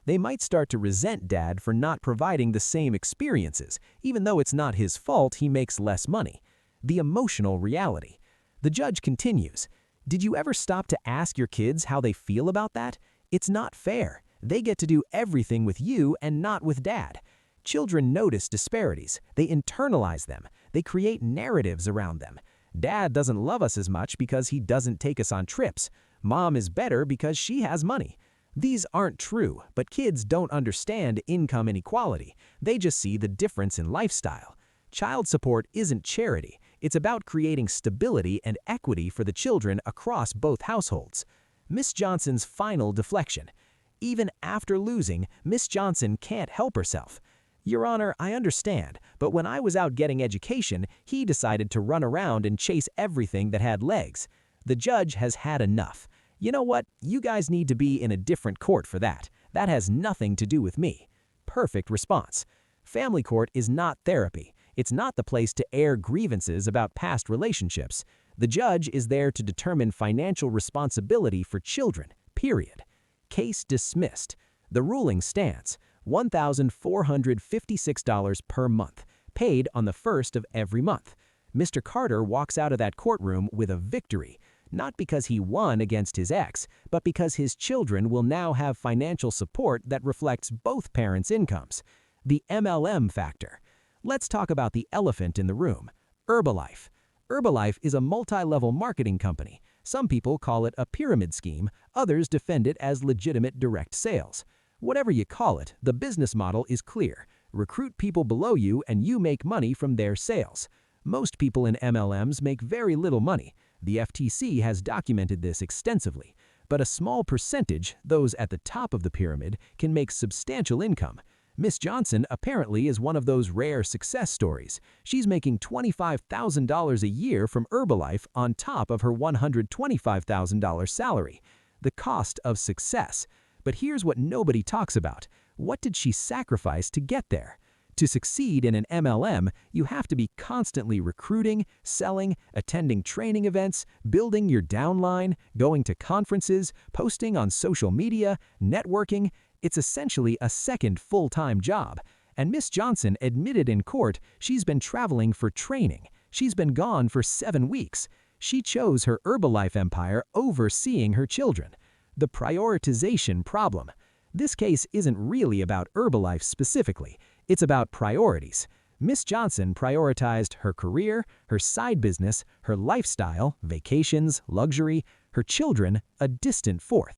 They might start to resent dad for not providing the same experiences, even though it's not his fault he makes less money. The emotional reality. The judge continues, "Did you ever stop to ask your kids how they feel about that? It's not fair. They get to do everything with you and not with dad." Children notice disparities. They internalize them. They create narratives around them. Dad doesn't love us as much because he doesn't take us on trips. Mom is better because she has money. These aren't true, but kids don't understand income inequality. They just see the difference in lifestyle. Child support isn't charity. It's about creating stability and equity for the children across both households. Miss Johnson's final deflection. Even after losing, Miss Johnson can't help herself. "Your Honor, I understand, but when I was out getting education, he decided to run around and chase everything that had legs. The judge has had enough. You know what? You guys need to be in a different court for that. That has nothing to do with me." Perfect response. Family court is not therapy. It's not the place to air grievances about past relationships. The judge is there to determine financial responsibility for children, period. Case dismissed. The ruling stands. $1,456 per month, paid on the first of every month. Mr. Carter walks out of that courtroom with a victory, not because he won against his ex, but because his children will now have financial support that reflects both parents' incomes. The MLM factor. Let's talk about the elephant in the room, Herbalife. Herbalife is a multi-level marketing company. Some people call it a pyramid scheme, others defend it as legitimate direct sales. Whatever you call it, the business model is clear. Recruit people below you and you make money from their sales. Most people in MLMs make very little money. The FTC has documented this extensively. But a small percentage, those at the top of the pyramid, can make substantial income. Miss Johnson apparently is one of those rare success stories. She's making $25,000 a year from Herbalife on top of her $125,000 salary. The cost of success. But here's what nobody talks about. What did she sacrifice to get there? To succeed in an MLM, you have to be constantly recruiting, selling, attending training events, building your downline, going to conferences, posting on social media, networking. It's essentially a second full-time job. And Miss Johnson admitted in court she's been traveling for training. She's been gone for 7 weeks. She chose her Herbalife empire over seeing her children. The prioritization problem. This case isn't really about Herbalife specifically. It's about priorities. Miss Johnson prioritized her career, her side business, her lifestyle, vacations, luxury, her children, a distant fourth.